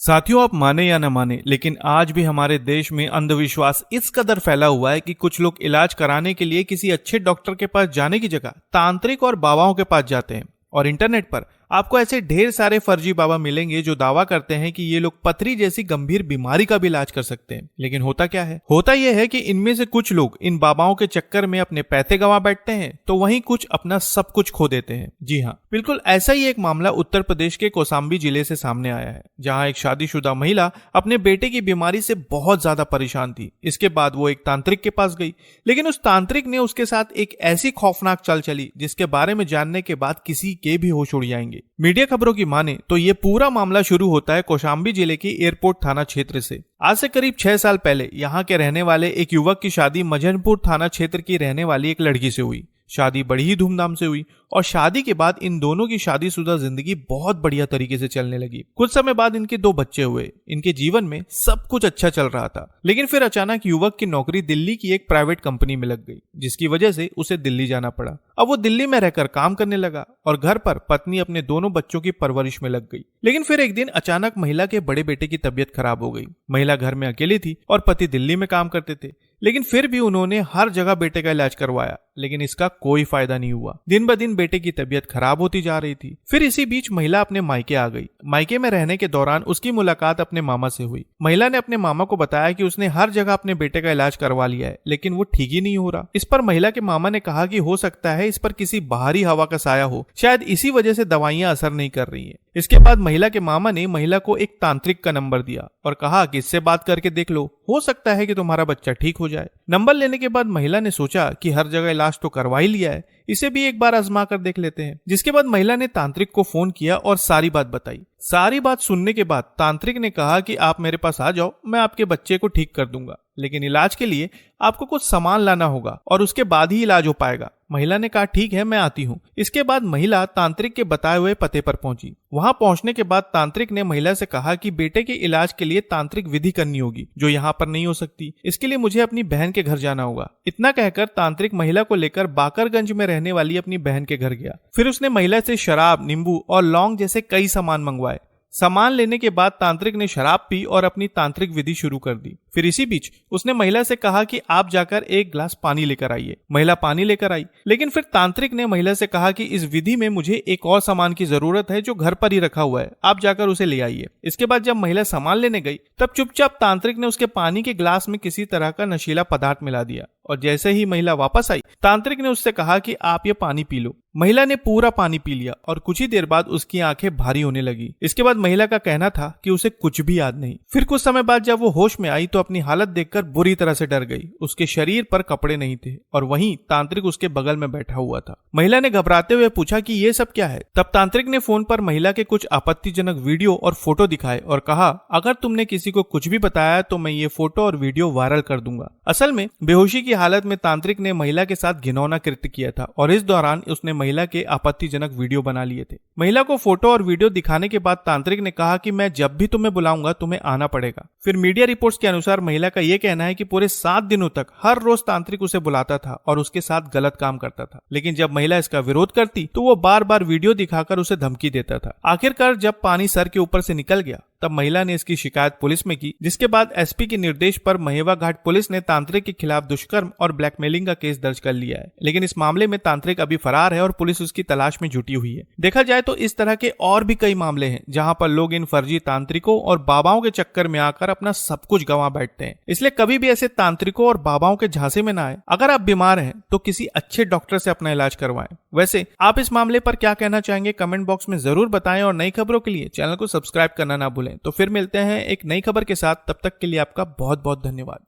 साथियों, आप माने या न माने, लेकिन आज भी हमारे देश में अंधविश्वास इस कदर फैला हुआ है कि कुछ लोग इलाज कराने के लिए किसी अच्छे डॉक्टर के पास जाने की जगह तांत्रिक और बाबाओं के पास जाते हैं। और इंटरनेट पर आपको ऐसे ढेर सारे फर्जी बाबा मिलेंगे जो दावा करते हैं कि ये लोग पथरी जैसी गंभीर बीमारी का भी इलाज कर सकते हैं। लेकिन होता क्या है? होता यह है कि इनमें से कुछ लोग इन बाबाओं के चक्कर में अपने पैसे गंवा बैठते हैं, तो वहीं कुछ अपना सब कुछ खो देते हैं। जी हाँ, बिल्कुल ऐसा ही एक मामला उत्तर प्रदेश के कौशाम्बी जिले से सामने आया है, जहाँ एक शादीशुदा महिला अपने बेटे की बीमारी से बहुत ज्यादा परेशान थी। इसके बाद वो एक तांत्रिक के पास गई, लेकिन उस तांत्रिक ने उसके साथ एक ऐसी खौफनाक चाल चली जिसके बारे में जानने के बाद किसी के भी होश उड़ जाएंगे। मीडिया खबरों की माने तो ये पूरा मामला शुरू होता है कौशाम्बी जिले की एयरपोर्ट थाना क्षेत्र से। आज से करीब 6 साल पहले यहाँ के रहने वाले एक युवक की शादी मजनपुर थाना क्षेत्र की रहने वाली एक लड़की से हुई। शादी बड़ी ही धूमधाम से हुई और शादी के बाद इन दोनों की शादीशुदा जिंदगी बहुत बढ़िया तरीके से चलने लगी। कुछ समय बाद इनके 2 बच्चे हुए। इनके जीवन में सब कुछ अच्छा चल रहा था, लेकिन फिर अचानक युवक की नौकरी दिल्ली की एक प्राइवेट कंपनी में लग गई, जिसकी वजह से उसे दिल्ली जाना पड़ा। अब वो दिल्ली में रहकर काम करने लगा और घर पर पत्नी अपने दोनों बच्चों की परवरिश में लग गई। लेकिन फिर एक दिन अचानक महिला के बड़े बेटे की तबीयत खराब हो गई। महिला घर में अकेली थी और पति दिल्ली में काम करते थे, लेकिन फिर भी उन्होंने हर जगह बेटे का इलाज करवाया, लेकिन इसका कोई फायदा नहीं हुआ। दिन ब दिन बेटे की तबीयत खराब होती जा रही थी। फिर इसी बीच महिला अपने मायके आ गई। मायके में रहने के दौरान उसकी मुलाकात अपने मामा से हुई। महिला ने अपने मामा को बताया कि उसने हर जगह अपने बेटे का इलाज करवा लिया है, लेकिन वो ठीक ही नहीं हो रहा। इस पर महिला के मामा ने कहा कि हो सकता है इस पर किसी बाहरी हवा का साया हो, शायद इसी वजह से दवाइयां असर नहीं कर रही है। इसके बाद महिला के मामा ने महिला को एक तांत्रिक का नंबर दिया और कहा कि इससे बात करके देख लो, हो सकता है कि तुम्हारा बच्चा ठीक हो जाए। नंबर लेने के बाद महिला ने सोचा कि हर जगह इलाज तो करवा ही लिया है, इसे भी एक बार आजमा कर देख लेते हैं। जिसके बाद महिला ने तांत्रिक को फोन किया और सारी बात बताई। सारी बात सुनने के बाद तांत्रिक ने कहा कि आप मेरे पास आ जाओ, मैं आपके बच्चे को ठीक कर दूंगा, लेकिन इलाज के लिए आपको कुछ सामान लाना होगा और उसके बाद ही इलाज हो पाएगा। महिला ने कहा ठीक है, मैं आती हूँ। इसके बाद महिला तांत्रिक के बताए हुए पते पर पहुंची। वहां पहुंचने के बाद तांत्रिक ने महिला से कहा कि बेटे के इलाज के लिए तांत्रिक विधि करनी होगी, जो यहाँ पर नहीं हो सकती। इसके लिए मुझे अपनी बहन के घर जाना होगा। इतना कहकर तांत्रिक महिला को लेकर बाकरगंज में रहने वाली अपनी बहन के घर गया। फिर उसने महिला से शराब, नींबू और लौंग जैसे कई सामान मंगवाए। सामान लेने के बाद तांत्रिक ने शराब पी और अपनी तांत्रिक विधि शुरू कर दी। फिर इसी बीच उसने महिला से कहा कि आप जाकर एक गिलास पानी लेकर आइए। महिला पानी लेकर आई, लेकिन फिर तांत्रिक ने महिला से कहा कि इस विधि में मुझे एक और सामान की जरूरत है जो घर पर ही रखा हुआ है, आप जाकर उसे ले आइए। इसके बाद जब महिला सामान लेने गई, तब चुपचाप तांत्रिक ने उसके पानी के गिलास में किसी तरह का नशीला पदार्थ मिला दिया और जैसे ही महिला वापस आई, तांत्रिक ने उससे कहा कि आप ये पानी पी लो। महिला ने पूरा पानी पी लिया और कुछ ही देर बाद उसकी आंखें भारी होने लगी। इसके बाद महिला का कहना था कि उसे कुछ भी याद नहीं। फिर कुछ समय बाद जब वो होश में आई तो अपनी हालत देखकर बुरी तरह से डर गई। उसके शरीर पर कपड़े नहीं थे और वहीं तांत्रिक उसके बगल में बैठा हुआ था। महिला ने घबराते हुए पूछा कि ये सब क्या है। तब तांत्रिक ने फोन पर महिला के कुछ आपत्तिजनक वीडियो और फोटो दिखाए और कहा, अगर तुमने किसी को कुछ भी बताया तो मैं ये फोटो और वीडियो वायरल कर दूंगा। असल में बेहोशी की हालत में तांत्रिक ने महिला के साथ घिनौना कृत्य किया था और इस दौरान उसने महिला के आपत्तिजनक वीडियो बना लिए थे। महिला को फोटो और वीडियो दिखाने के बाद तांत्रिक ने कहा कि मैं जब भी तुम्हें बुलाऊंगा तुम्हें आना पड़ेगा। फिर मीडिया रिपोर्ट्स के अनुसार महिला का यह कहना है कि पूरे 7 दिनों तक हर रोज तांत्रिक उसे बुलाता था और उसके साथ गलत काम करता था, लेकिन जब महिला इसका विरोध करती तो वो बार बार वीडियो दिखाकर उसे धमकी देता था। आखिरकार जब पानी सर के ऊपर से निकल गया तब महिला ने इसकी शिकायत पुलिस में की, जिसके बाद एसपी के निर्देश पर महेवा घाट पुलिस ने तांत्रिक के खिलाफ दुष्कर्म और ब्लैकमेलिंग का केस दर्ज कर लिया है। लेकिन इस मामले में तांत्रिक अभी फरार है और पुलिस उसकी तलाश में जुटी हुई है। देखा जाए तो इस तरह के और भी कई मामले हैं जहां पर लोग इन फर्जी तांत्रिकों और बाबाओं के चक्कर में आकर अपना सब कुछ गंवा बैठते हैं। इसलिए कभी भी ऐसे तांत्रिकों और बाबाओं के झांसे में ना आए। अगर आप बीमार हैं तो किसी अच्छे डॉक्टर से अपना इलाज करवाएं। वैसे आप इस मामले पर क्या कहना चाहेंगे, कमेंट बॉक्स में जरूर बताएं और नई खबरों के लिए चैनल को सब्सक्राइब करना ना भूलें। तो फिर मिलते हैं एक नई खबर के साथ, तब तक के लिए आपका बहुत बहुत धन्यवाद।